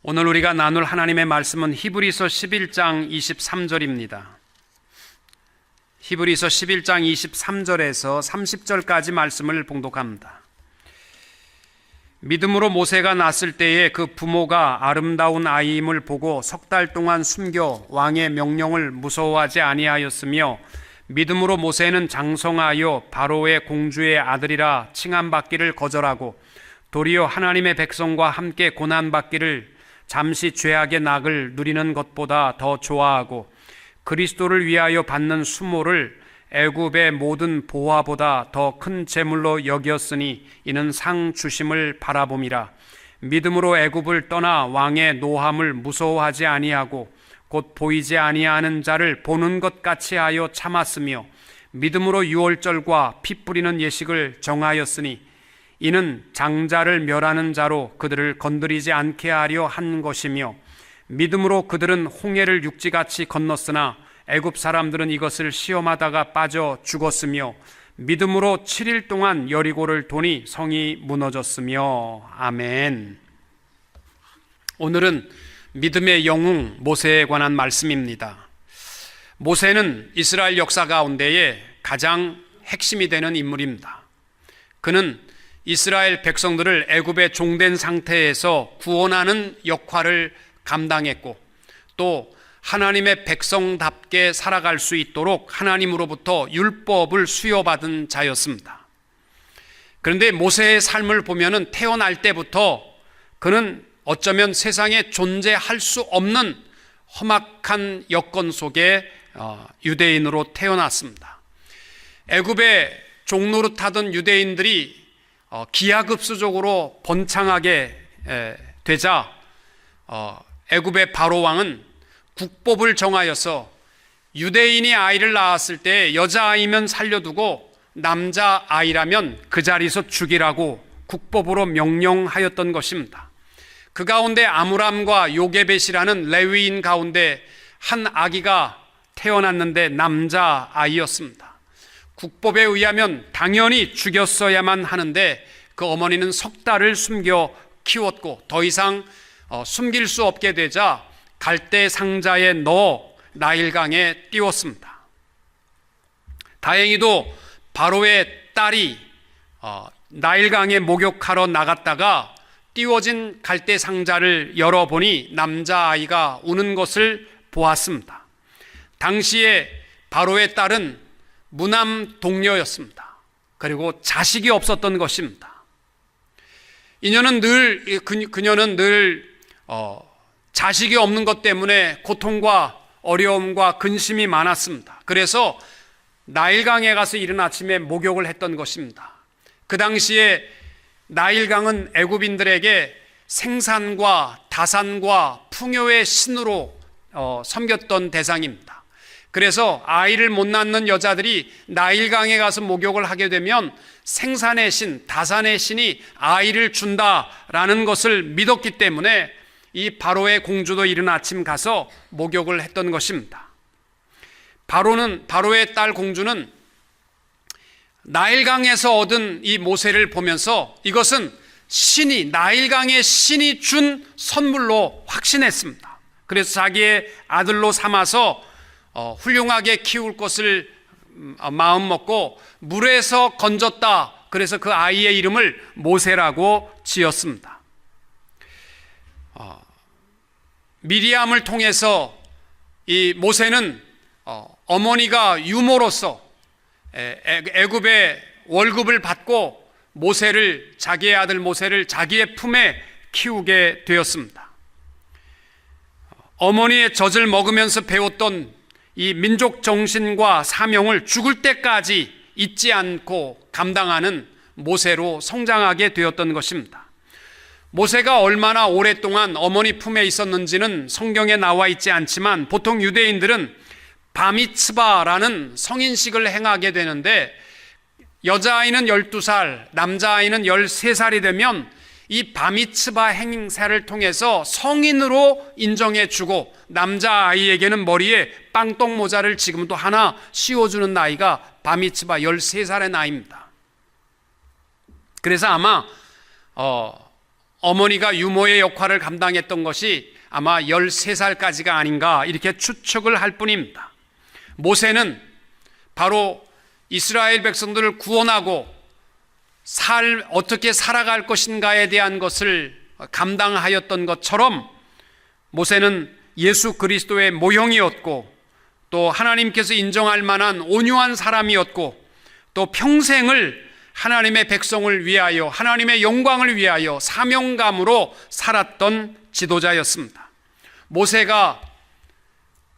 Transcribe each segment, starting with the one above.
오늘 우리가 나눌 하나님의 말씀은 히브리서 11장 23절입니다. 히브리서 11장 23절에서 30절까지 말씀을 봉독합니다. 믿음으로 모세가 났을 때에 그 부모가 아름다운 아이임을 보고 석 달 동안 숨겨 왕의 명령을 무서워하지 아니하였으며, 믿음으로 모세는 장성하여 바로의 공주의 아들이라 칭함받기를 거절하고 도리어 하나님의 백성과 함께 고난받기를 잠시 죄악의 낙을 누리는 것보다 더 좋아하고 그리스도를 위하여 받는 수모를 애굽의 모든 보화보다 더 큰 재물로 여겼으니 이는 상 주심을 바라봄이라. 믿음으로 애굽을 떠나 왕의 노함을 무서워하지 아니하고 곧 보이지 아니하는 자를 보는 것 같이 하여 참았으며, 믿음으로 유월절과 피 뿌리는 예식을 정하였으니 이는 장자를 멸하는 자로 그들을 건드리지 않게 하려 한 것이며, 믿음으로 그들은 홍해를 육지같이 건넜으나 애굽 사람들은 이것을 시험하다가 빠져 죽었으며, 믿음으로 7일 동안 여리고를 도니 성이 무너졌으며. 아멘. 오늘은 믿음의 영웅 모세에 관한 말씀입니다. 모세는 이스라엘 역사 가운데에 가장 핵심이 되는 인물입니다. 그는 이스라엘 백성들을 애굽의 종된 상태에서 구원하는 역할을 감당했고, 또 하나님의 백성답게 살아갈 수 있도록 하나님으로부터 율법을 수여받은 자였습니다. 그런데 모세의 삶을 보면은 태어날 때부터 그는 어쩌면 세상에 존재할 수 없는 험악한 여건 속에 유대인으로 태어났습니다. 애굽의 종노릇하던 유대인들이 기하급수적으로 번창하게 되자 애굽의 바로 왕은 국법을 정하여서 유대인이 아이를 낳았을 때 여자아이면 살려두고 남자아이라면 그 자리에서 죽이라고 국법으로 명령하였던 것입니다. 그 가운데 아므람과 요게벳이라는 레위인 가운데 한 아기가 태어났는데 남자아이였습니다. 국법에 의하면 당연히 죽였어야만 하는데 그 어머니는 석 달을 숨겨 키웠고 더 이상 숨길 수 없게 되자 갈대 상자에 넣어 나일강에 띄웠습니다. 다행히도 바로의 딸이 나일강에 목욕하러 나갔다가 띄워진 갈대 상자를 열어보니 남자아이가 우는 것을 보았습니다. 당시에 바로의 딸은 무남 동녀였습니다. 그리고 자식이 없었던 것입니다. 그녀는 늘 자식이 없는 것 때문에 고통과 어려움과 근심이 많았습니다. 그래서 나일강에 가서 이른 아침에 목욕을 했던 것입니다. 그 당시에 나일강은 애굽인들에게 생산과 다산과 풍요의 신으로 섬겼던 대상입니다. 그래서 아이를 못 낳는 여자들이 나일강에 가서 목욕을 하게 되면 생산의 신, 다산의 신이 아이를 준다라는 것을 믿었기 때문에 이 바로의 공주도 이른 아침 가서 목욕을 했던 것입니다. 바로의 딸 공주는 나일강에서 얻은 이 모세를 보면서 이것은 나일강의 신이 준 선물로 확신했습니다. 그래서 자기의 아들로 삼아서 훌륭하게 키울 것을 마음 먹고 물에서 건졌다. 그래서 그 아이의 이름을 모세라고 지었습니다. 미리암을 통해서 이 모세는 어머니가 유모로서 애굽의 월급을 받고 자기의 아들 모세를 자기의 품에 키우게 되었습니다. 어머니의 젖을 먹으면서 배웠던 이 민족 정신과 사명을 죽을 때까지 잊지 않고 감당하는 모세로 성장하게 되었던 것입니다. 모세가 얼마나 오랫동안 어머니 품에 있었는지는 성경에 나와 있지 않지만 보통 유대인들은 바미츠바라는 성인식을 행하게 되는데, 여자아이는 12살, 남자아이는 13살이 되면 이 바미츠바 행사를 통해서 성인으로 인정해주고 남자아이에게는 머리에 빵똥 모자를 지금도 하나 씌워주는 나이가 바미츠바 13살의 나이입니다. 그래서 아마 어머니가 유모의 역할을 감당했던 것이 아마 13살까지가 아닌가 이렇게 추측을 할 뿐입니다. 모세는 바로 이스라엘 백성들을 구원하고 어떻게 살아갈 것인가에 대한 것을 감당하였던 것처럼 모세는 예수 그리스도의 모형이었고 또 하나님께서 인정할 만한 온유한 사람이었고 또 평생을 하나님의 백성을 위하여 하나님의 영광을 위하여 사명감으로 살았던 지도자였습니다. 모세가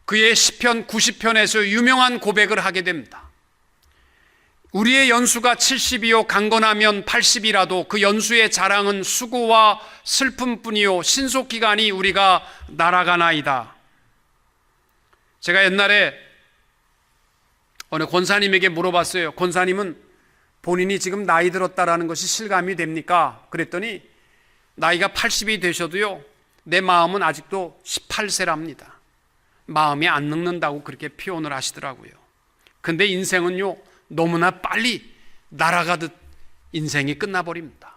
그의 시편 90편에서 유명한 고백을 하게 됩니다. 우리의 연수가 70이요 강건하면 80이라도 그 연수의 자랑은 수고와 슬픔뿐이요 신속기간이 우리가 날아가나이다. 제가 옛날에 어느 권사님에게 물어봤어요. 권사님은 본인이 지금 나이 들었다라는 것이 실감이 됩니까? 그랬더니 나이가 80이 되셔도요 내 마음은 아직도 18세랍니다. 마음이 안 늙는다고 그렇게 표현을 하시더라고요. 근데 인생은요 너무나 빨리 날아가듯 인생이 끝나버립니다.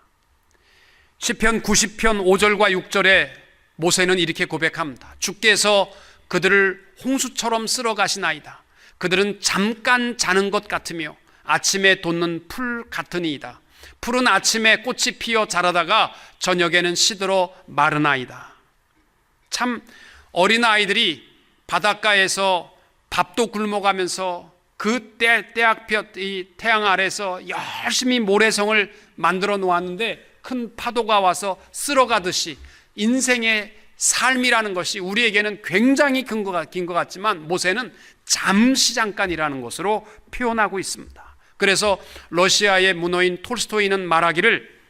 시편 90편 5절과 6절에 모세는 이렇게 고백합니다. 주께서 그들을 홍수처럼 쓸어 가시나이다. 그들은 잠깐 자는 것 같으며 아침에 돋는 풀 같으니이다. 풀은 아침에 꽃이 피어 자라다가 저녁에는 시들어 마르나이다. 참 어린아이들이 바닷가에서 밥도 굶어가면서 그 이 태양 아래서 열심히 모래성을 만들어 놓았는데 큰 파도가 와서 쓸어가듯이 인생의 삶이라는 것이 우리에게는 굉장히 긴 것 같지만 모세는 잠시 잠깐이라는 것으로 표현하고 있습니다. 그래서 러시아의 문어인 톨스토이는 말하기를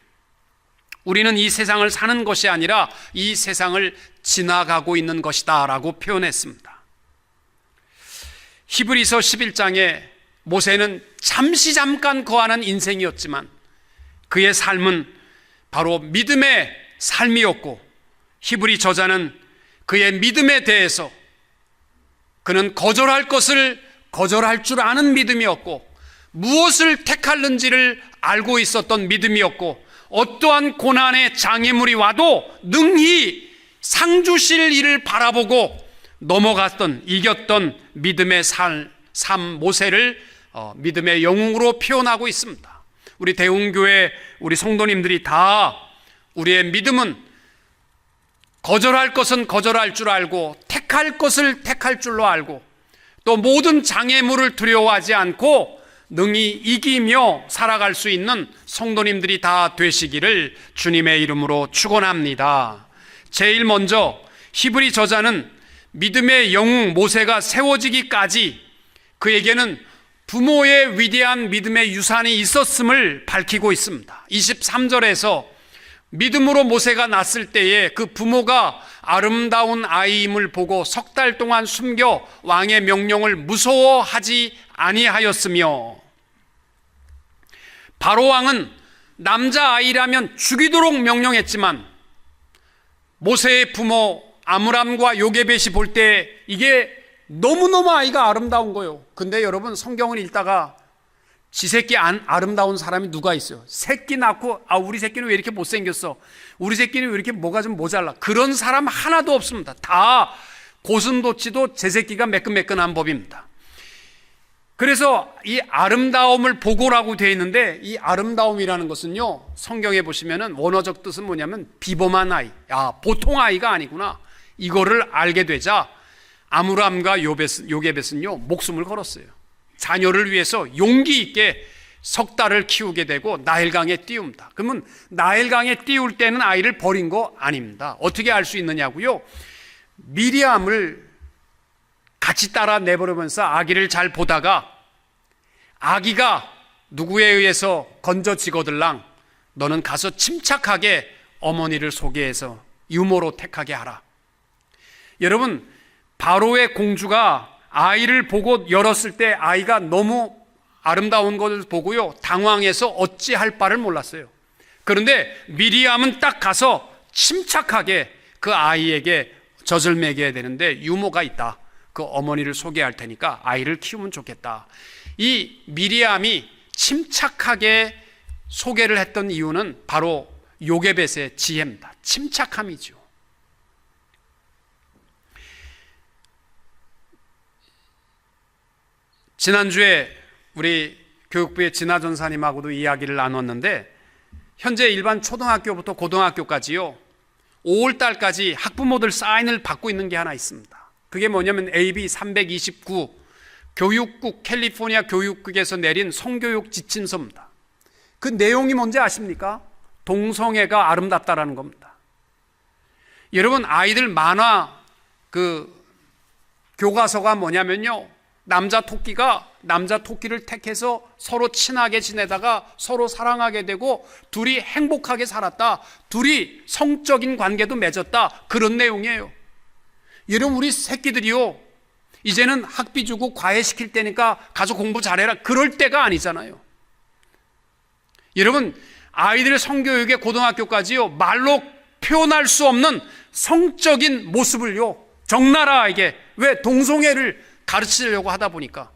우리는 이 세상을 사는 것이 아니라 이 세상을 지나가고 있는 것이다 라고 표현했습니다. 히브리서 11장에 모세는 잠깐 거하는 인생이었지만 그의 삶은 바로 믿음의 삶이었고 히브리 저자는 그의 믿음에 대해서 그는 거절할 것을 거절할 줄 아는 믿음이었고 무엇을 택할는지를 알고 있었던 믿음이었고 어떠한 고난의 장애물이 와도 능히 상 주실 일을 바라보고 넘어갔던 이겼던 믿음의 삶 모세를 믿음의 영웅으로 표현하고 있습니다. 우리 대웅교회 우리 성도님들이 다 우리의 믿음은 거절할 것은 거절할 줄 알고 택할 것을 택할 줄로 알고 또 모든 장애물을 두려워하지 않고 능히 이기며 살아갈 수 있는 성도님들이 다 되시기를 주님의 이름으로 축원합니다. 제일 먼저 히브리 저자는 믿음의 영웅 모세가 세워지기까지 그에게는 부모의 위대한 믿음의 유산이 있었음을 밝히고 있습니다. 23절에서 믿음으로 모세가 낳았을 때에 그 부모가 아름다운 아이임을 보고 석 달 동안 숨겨 왕의 명령을 무서워하지 아니하였으며 바로 왕은 남자아이라면 죽이도록 명령했지만 모세의 부모 아므람과 요게벳이 볼 때 이게 너무너무 아이가 아름다운 거예요. 근데 여러분 성경을 읽다가 지 새끼 아름다운 사람이 누가 있어요? 새끼 낳고 우리 새끼는 왜 이렇게 못생겼어? 우리 새끼는 왜 이렇게 뭐가 좀 모자라? 그런 사람 하나도 없습니다. 다 고슴도치도 제 새끼가 매끈매끈한 법입니다. 그래서 이 아름다움을 보고라고 되어 있는데 이 아름다움이라는 것은요 성경에 보시면은 원어적 뜻은 뭐냐면 비범한 아이, 보통 아이가 아니구나 이거를 알게 되자 아므람과 요게벳은요 목숨을 걸었어요. 자녀를 위해서 용기 있게 석 달을 키우게 되고 나일강에 띄웁니다. 그러면 나일강에 띄울 때는 아이를 버린 거 아닙니다. 어떻게 알 수 있느냐고요? 미리암을 같이 따라 내버리면서 아기를 잘 보다가 아기가 누구에 의해서 건져지거들랑 너는 가서 침착하게 어머니를 소개해서 유모로 택하게 하라. 여러분 바로의 공주가 아이를 보고 열었을 때 아이가 너무 아름다운 것을 보고요 당황해서 어찌할 바를 몰랐어요. 그런데 미리암은 딱 가서 침착하게 그 아이에게 젖을 먹여야 되는데 유모가 있다. 그 어머니를 소개할 테니까 아이를 키우면 좋겠다. 이 미리암이 침착하게 소개를 했던 이유는 바로 요게벳의 지혜입니다. 침착함이죠. 지난주에 우리 교육부의 진아 전사님하고도 이야기를 나눴는데, 현재 일반 초등학교부터 고등학교까지요, 5월 달까지 학부모들 사인을 받고 있는 게 하나 있습니다. 그게 뭐냐면 AB 329 교육국, 캘리포니아 교육국에서 내린 성교육 지침서입니다. 그 내용이 뭔지 아십니까? 동성애가 아름답다라는 겁니다. 여러분, 아이들 만화 교과서가 뭐냐면요, 남자 토끼를 택해서 서로 친하게 지내다가 서로 사랑하게 되고 둘이 행복하게 살았다, 둘이 성적인 관계도 맺었다, 그런 내용이에요. 여러분, 우리 새끼들이요, 이제는 학비 주고 과외시킬 때니까 가서 공부 잘해라, 그럴 때가 아니잖아요. 여러분, 아이들 성교육의 고등학교까지요, 말로 표현할 수 없는 성적인 모습을요, 적나라하게, 왜? 동성애를 가르치려고 하다 보니까.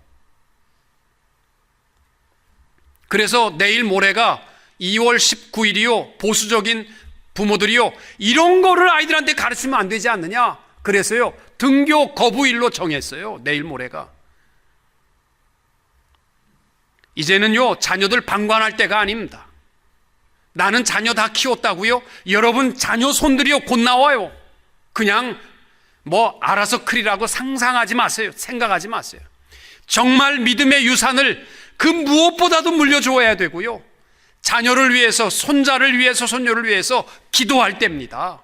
그래서 내일 모레가 2월 19일이요 보수적인 부모들이요, 이런 거를 아이들한테 가르치면 안 되지 않느냐, 그래서요 등교 거부일로 정했어요. 내일 모레가. 이제는요 자녀들 방관할 때가 아닙니다. 나는 자녀 다 키웠다고요? 여러분 자녀 손들이요 곧 나와요. 그냥 알아서 크리라고 상상하지 마세요. 생각하지 마세요. 정말 믿음의 유산을 그 무엇보다도 물려줘야 되고요, 자녀를 위해서, 손자를 위해서, 손녀를 위해서 기도할 때입니다.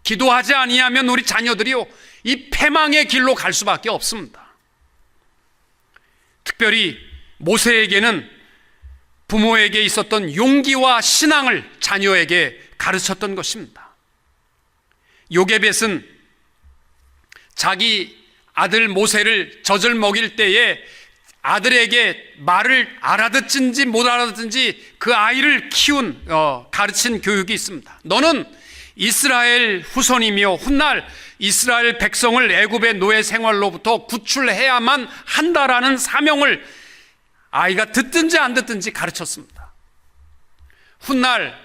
기도하지 아니하면 우리 자녀들이요 이 패망의 길로 갈 수밖에 없습니다. 특별히 모세에게는 부모에게 있었던 용기와 신앙을 자녀에게 가르쳤던 것입니다. 요게벳은 자기 아들 모세를 젖을 먹일 때에 아들에게 말을 알아듣든지 못 알아듣든지 그 아이를 가르친 교육이 있습니다. 너는 이스라엘 후손이며 훗날 이스라엘 백성을 애굽의 노예 생활로부터 구출해야만 한다라는 사명을 아이가 듣든지 안 듣든지 가르쳤습니다. 훗날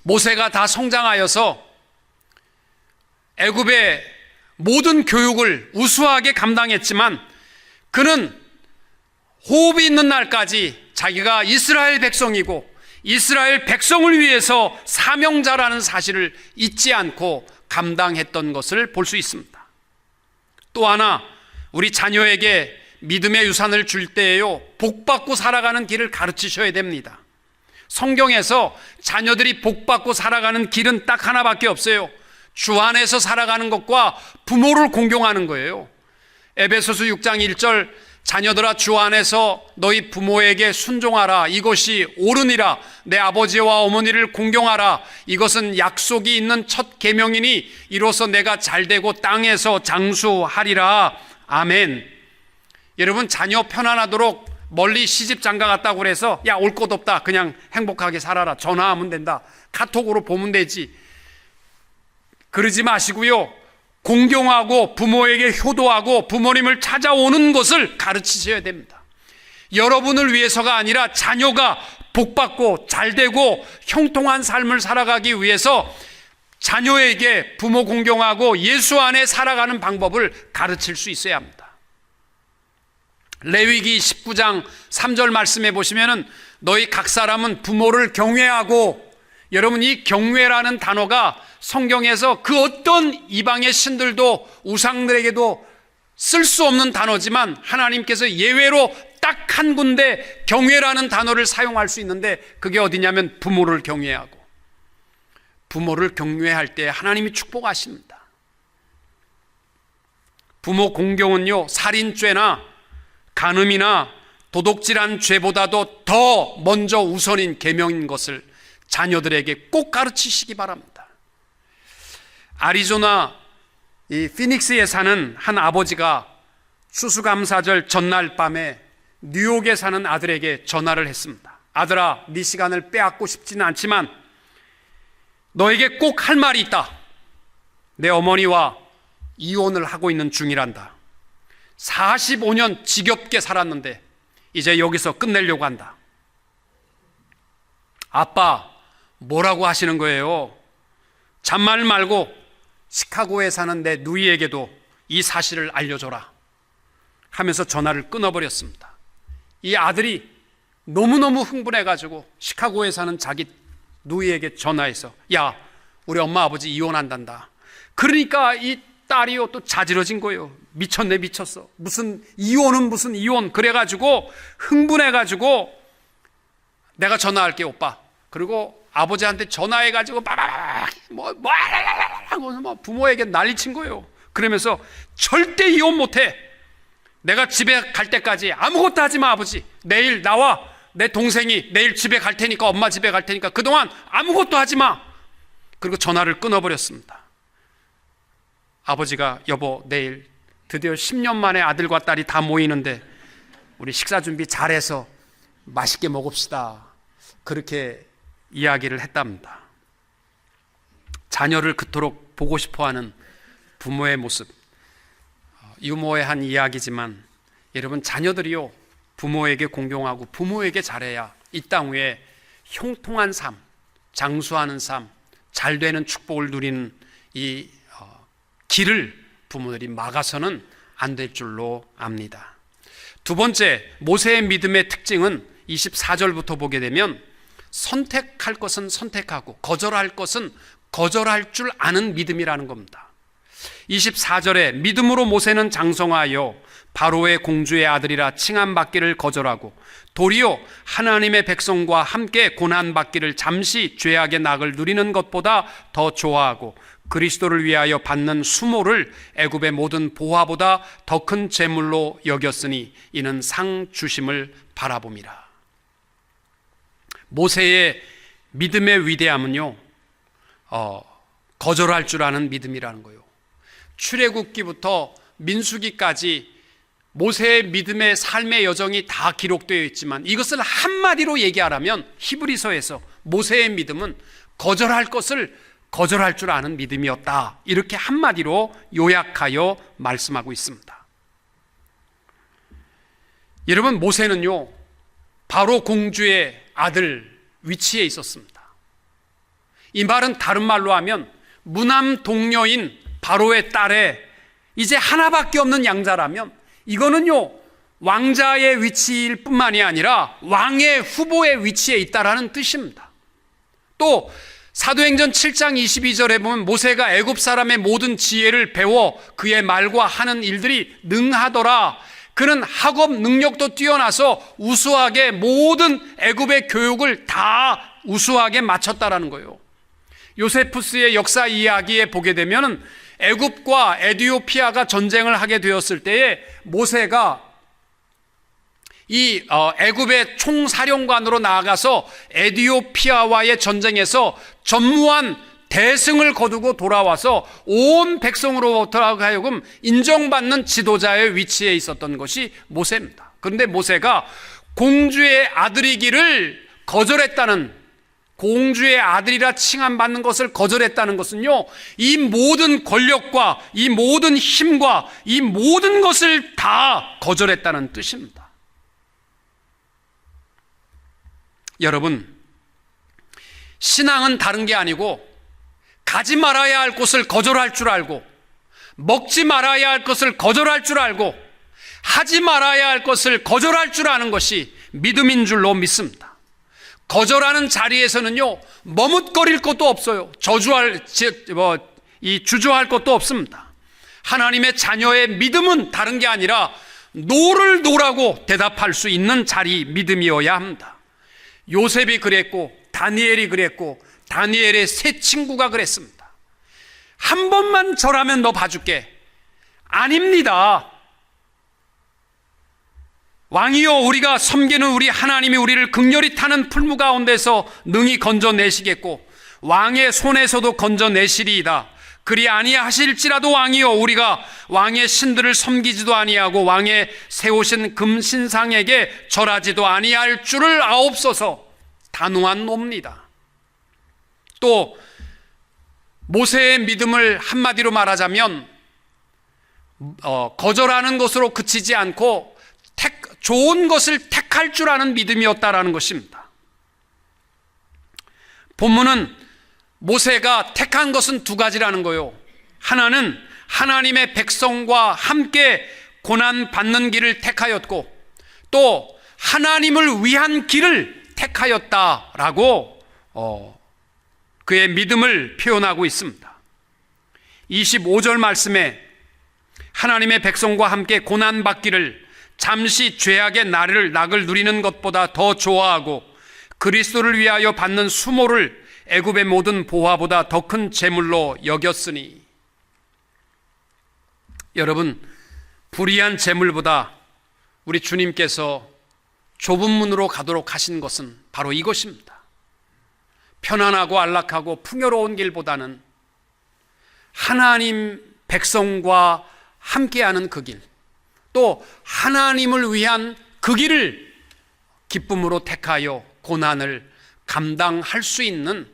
모세가 다 성장하여서 애굽의 모든 교육을 우수하게 감당했지만, 그는 호흡이 있는 날까지 자기가 이스라엘 백성이고 이스라엘 백성을 위해서 사명자라는 사실을 잊지 않고 감당했던 것을 볼 수 있습니다. 또 하나, 우리 자녀에게 믿음의 유산을 줄 때에요 복받고 살아가는 길을 가르치셔야 됩니다. 성경에서 자녀들이 복받고 살아가는 길은 딱 하나밖에 없어요. 주 안에서 살아가는 것과 부모를 공경하는 거예요. 에베소서 6장 1절, 자녀들아 주 안에서 너희 부모에게 순종하라, 이것이 옳으니라. 내 아버지와 어머니를 공경하라, 이것은 약속이 있는 첫 계명이니 이로써 내가 잘되고 땅에서 장수하리라. 아멘. 여러분, 자녀 편안하도록 멀리 시집 장가 갔다고 그래서 야, 올 것 없다, 그냥 행복하게 살아라, 전화하면 된다, 카톡으로 보면 되지, 그러지 마시고요, 공경하고 부모에게 효도하고 부모님을 찾아오는 것을 가르치셔야 됩니다. 여러분을 위해서가 아니라 자녀가 복받고 잘되고 형통한 삶을 살아가기 위해서 자녀에게 부모 공경하고 예수 안에 살아가는 방법을 가르칠 수 있어야 합니다. 레위기 19장 3절 말씀해 보시면은 너희 각 사람은 부모를 경외하고, 여러분 이 경외라는 단어가 성경에서 그 어떤 이방의 신들도 우상들에게도 쓸 수 없는 단어지만 하나님께서 예외로 딱 한 군데 경외라는 단어를 사용할 수 있는데, 그게 어디냐면 부모를 경외하고, 부모를 경외할 때 하나님이 축복하십니다. 부모 공경은요 살인죄나 간음이나 도둑질한 죄보다도 더 먼저 우선인 계명인 것을 자녀들에게 꼭 가르치시기 바랍니다. 아리조나 이 피닉스에 사는 한 아버지가 추수감사절 전날 밤에 뉴욕에 사는 아들에게 전화를 했습니다. 아들아, 네 시간을 빼앗고 싶지는 않지만 너에게 꼭 할 말이 있다. 내 어머니와 이혼을 하고 있는 중이란다. 45년 지겹게 살았는데 이제 여기서 끝내려고 한다. 아빠, 뭐라고 하시는 거예요? 잔말 말고 시카고에 사는 내 누이에게도 이 사실을 알려줘라 하면서 전화를 끊어버렸습니다. 이 아들이 너무너무 흥분해가지고 시카고에 사는 자기 누이에게 전화해서 야, 우리 엄마 아버지 이혼한단다. 그러니까 이 딸이요 또 자지러진 거예요. 미쳤네 미쳤어. 무슨 이혼은 무슨 이혼. 그래가지고 흥분해가지고 내가 전화할게 오빠. 그리고 아버지한테 전화해가지고 뭐 부모에게 난리친 거예요. 그러면서 절대 이혼 못해. 내가 집에 갈 때까지 아무것도 하지 마 아버지. 내일 나와 내 동생이 내일 집에 갈 테니까 엄마 집에 갈 테니까 그동안 아무것도 하지 마. 그리고 전화를 끊어버렸습니다. 아버지가 여보 내일 드디어 10년 만에 아들과 딸이 다 모이는데 우리 식사 준비 잘해서 맛있게 먹읍시다. 그렇게 이야기를 했답니다. 자녀를 그토록 보고 싶어하는 부모의 모습, 유머의 이야기지만 여러분 자녀들이요 부모에게 공경하고 부모에게 잘해야 이 땅 위에 형통한 삶, 장수하는 삶, 잘되는 축복을 누리는 이 길을 부모들이 막아서는 안 될 줄로 압니다. 두 번째, 모세의 믿음의 특징은 24절부터 보게 되면 선택할 것은 선택하고 거절할 것은 거절할 줄 아는 믿음이라는 겁니다. 24절에 믿음으로 모세는 장성하여 바로의 공주의 아들이라 칭함받기를 거절하고 도리어 하나님의 백성과 함께 고난받기를 잠시 죄악의 낙을 누리는 것보다 더 좋아하고 그리스도를 위하여 받는 수모를 애굽의 모든 보화보다 더 큰 재물로 여겼으니 이는 상 주심을 바라봄이라. 모세의 믿음의 위대함은요 거절할 줄 아는 믿음이라는 거예요. 출애굽기부터 민수기까지 모세의 믿음의 삶의 여정이 다 기록되어 있지만 이것을 한마디로 얘기하라면 히브리서에서 모세의 믿음은 거절할 것을 거절할 줄 아는 믿음이었다. 이렇게 한마디로 요약하여 말씀하고 있습니다. 여러분 모세는요 바로 공주의 아들 위치에 있었습니다. 이 말은 다른 말로 하면 무남 동녀인 바로의 딸에 이제 하나밖에 없는 양자라면 이거는요 왕자의 위치일 뿐만이 아니라 왕의 후보의 위치에 있다라는 뜻입니다. 또 사도행전 7장 22절에 보면 모세가 애굽 사람의 모든 지혜를 배워 그의 말과 하는 일들이 능하더라. 그는 학업 능력도 뛰어나서 우수하게 모든 애굽의 교육을 다 우수하게 마쳤다라는 거예요. 요세푸스의 역사 이야기에 보게 되면 애굽과 에디오피아가 전쟁을 하게 되었을 때에 모세가 이 애굽의 총사령관으로 나아가서 에디오피아와의 전쟁에서 전무한 대승을 거두고 돌아와서 온 백성으로부터 하여금 인정받는 지도자의 위치에 있었던 것이 모세입니다. 그런데 모세가 공주의 아들이기를 거절했다는, 공주의 아들이라 칭함받는 것을 거절했다는 것은요 이 모든 권력과 이 모든 힘과 이 모든 것을 다 거절했다는 뜻입니다. 여러분, 신앙은 다른 게 아니고 가지 말아야 할 것을 거절할 줄 알고 먹지 말아야 할 것을 거절할 줄 알고 하지 말아야 할 것을 거절할 줄 아는 것이 믿음인 줄로 믿습니다. 거절하는 자리에서는요 머뭇거릴 것도 없어요. 주저할 것도 없습니다. 하나님의 자녀의 믿음은 다른 게 아니라 노를 노라고 대답할 수 있는 자리 믿음이어야 합니다. 요셉이 그랬고 다니엘이 그랬고 다니엘의 세 친구가 그랬습니다. 한 번만 절하면 너 봐줄게. 아닙니다. 왕이여, 우리가 섬기는 우리 하나님이 우리를 극렬히 타는 풀무 가운데서 능히 건져내시겠고 왕의 손에서도 건져내시리이다. 그리 아니하실지라도 왕이여, 우리가 왕의 신들을 섬기지도 아니하고 왕의 세우신 금신상에게 절하지도 아니할 줄을 아옵소서. 단호한 놉니다. 또 모세의 믿음을 한마디로 말하자면 거절하는 것으로 그치지 않고 좋은 것을 택할 줄 아는 믿음이었다라는 것입니다. 본문은 모세가 택한 것은 두 가지라는 거요. 하나는 하나님의 백성과 함께 고난받는 길을 택하였고, 또 하나님을 위한 길을 택하였다라고 그의 믿음을 표현하고 있습니다. 25절 말씀에 하나님의 백성과 함께 고난받기를 잠시 죄악의 낙을 누리는 것보다 더 좋아하고 그리스도를 위하여 받는 수모를 애굽의 모든 보화보다 더 큰 재물로 여겼으니. 여러분, 불의한 재물보다 우리 주님께서 좁은 문으로 가도록 하신 것은 바로 이것입니다. 편안하고 안락하고 풍요로운 길보다는 하나님 백성과 함께하는 그 길, 또 하나님을 위한 그 길을 기쁨으로 택하여 고난을 감당할 수 있는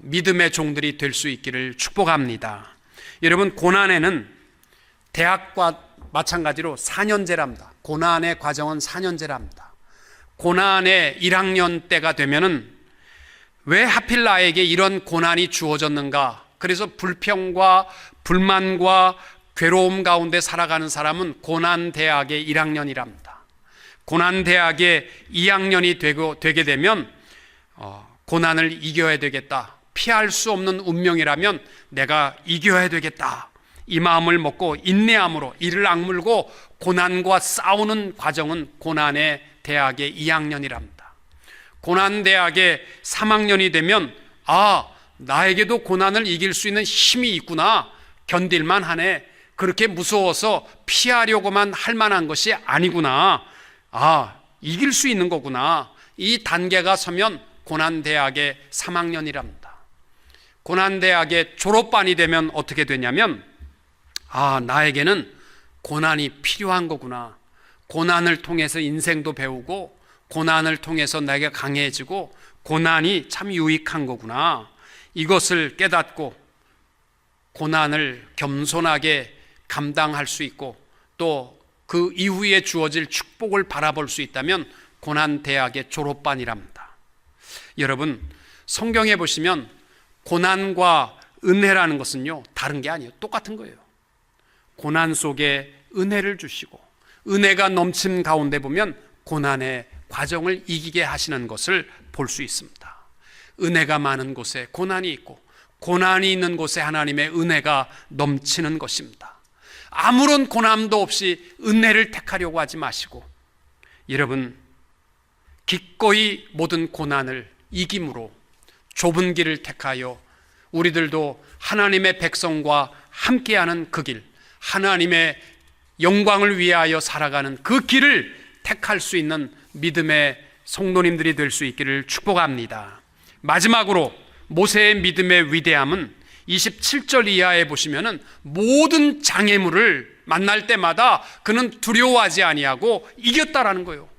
믿음의 종들이 될 수 있기를 축복합니다. 여러분, 고난에는 대학과 마찬가지로 4년제랍니다. 고난의 과정은 4년제랍니다. 고난의 1학년 때가 되면은 왜 하필 나에게 이런 고난이 주어졌는가? 그래서 불평과 불만과 괴로움 가운데 살아가는 사람은 고난대학의 1학년이랍니다. 고난대학의 2학년이 되게 되면 고난을 이겨야 되겠다. 피할 수 없는 운명이라면 내가 이겨야 되겠다. 이 마음을 먹고 인내함으로 이를 악물고 고난과 싸우는 과정은 고난의 대학의 2학년이랍니다. 고난대학의 3학년이 되면 나에게도 고난을 이길 수 있는 힘이 있구나. 견딜만 하네. 그렇게 무서워서 피하려고만 할 만한 것이 아니구나. 이길 수 있는 거구나. 이 단계가 서면 고난대학의 3학년이랍니다. 고난대학의 졸업반이 되면 어떻게 되냐면 나에게는 고난이 필요한 거구나. 고난을 통해서 인생도 배우고 고난을 통해서 내가 강해지고 고난이 참 유익한 거구나. 이것을 깨닫고 고난을 겸손하게 감당할 수 있고 또 그 이후에 주어질 축복을 바라볼 수 있다면 고난대학의 졸업반이랍니다. 여러분, 성경에 보시면 고난과 은혜라는 것은요, 다른 게 아니에요. 똑같은 거예요. 고난 속에 은혜를 주시고 은혜가 넘친 가운데 보면 고난의 과정을 이기게 하시는 것을 볼 수 있습니다. 은혜가 많은 곳에 고난이 있고 고난이 있는 곳에 하나님의 은혜가 넘치는 것입니다. 아무런 고난도 없이 은혜를 택하려고 하지 마시고 여러분, 기꺼이 모든 고난을 이김으로 좁은 길을 택하여 우리들도 하나님의 백성과 함께하는 그 길, 하나님의 영광을 위하여 살아가는 그 길을 택할 수 있는 믿음의 성도님들이 될 수 있기를 축복합니다. 마지막으로 모세의 믿음의 위대함은 27절 이하에 보시면은 모든 장애물을 만날 때마다 그는 두려워하지 아니하고 이겼다라는 거예요.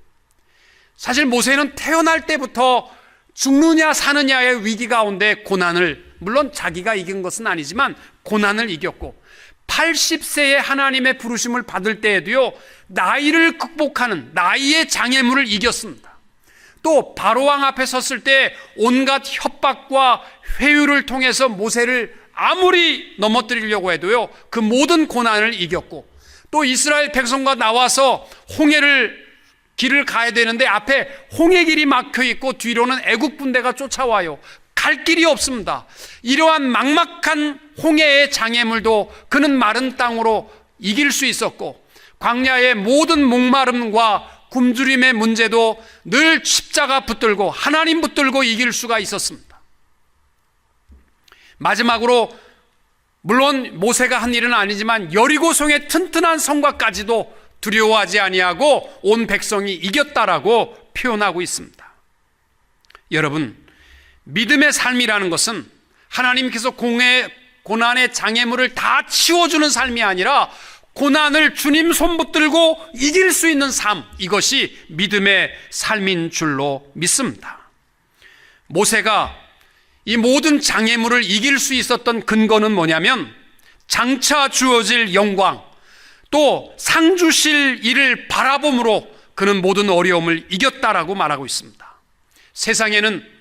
사실 모세는 태어날 때부터 죽느냐 사느냐의 위기 가운데 고난을, 물론 자기가 이긴 것은 아니지만 고난을 이겼고 80세에 하나님의 부르심을 받을 때에도요, 나이를 극복하는 나이의 장애물을 이겼습니다. 또 바로왕 앞에 섰을 때 온갖 협박과 회유를 통해서 모세를 아무리 넘어뜨리려고 해도요, 그 모든 고난을 이겼고, 또 이스라엘 백성과 나와서 길을 가야 되는데 앞에 홍해 길이 막혀 있고 뒤로는 애국 군대가 쫓아와요. 갈 길이 없습니다. 이러한 막막한 홍해의 장애물도 그는 마른 땅으로 이길 수 있었고, 광야의 모든 목마름과 굶주림의 문제도 늘 십자가 붙들고 하나님 붙들고 이길 수가 있었습니다. 마지막으로 물론 모세가 한 일은 아니지만 여리고성의 튼튼한 성곽까지도 두려워하지 아니하고 온 백성이 이겼다라고 표현하고 있습니다. 여러분, 믿음의 삶이라는 것은 하나님께서 고난의 장애물을 다 치워주는 삶이 아니라 고난을 주님 손 붙들고 이길 수 있는 삶, 이것이 믿음의 삶인 줄로 믿습니다. 모세가 이 모든 장애물을 이길 수 있었던 근거는 뭐냐면 장차 주어질 영광, 또 상 주실 일을 바라봄으로 그는 모든 어려움을 이겼다라고 말하고 있습니다. 세상에는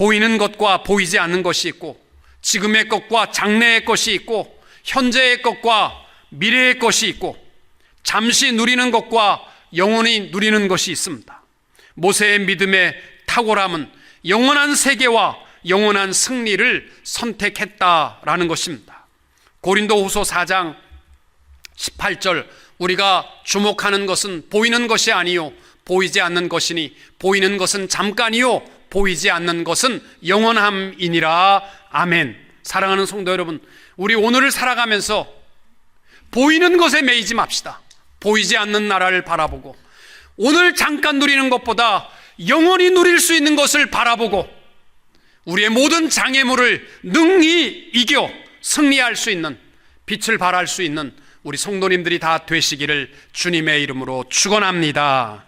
보이는 것과 보이지 않는 것이 있고, 지금의 것과 장래의 것이 있고, 현재의 것과 미래의 것이 있고, 잠시 누리는 것과 영원히 누리는 것이 있습니다. 모세의 믿음의 탁월함은 영원한 세계와 영원한 승리를 선택했다라는 것입니다. 고린도후서 4장 18절, 우리가 주목하는 것은 보이는 것이 아니요 보이지 않는 것이니 보이는 것은 잠깐이요 보이지 않는 것은 영원함이니라. 아멘. 사랑하는 성도 여러분, 우리 오늘을 살아가면서 보이는 것에 매이지 맙시다. 보이지 않는 나라를 바라보고, 오늘 잠깐 누리는 것보다 영원히 누릴 수 있는 것을 바라보고, 우리의 모든 장애물을 능히 이겨 승리할 수 있는, 빛을 발할 수 있는 우리 성도님들이 다 되시기를 주님의 이름으로 축원합니다.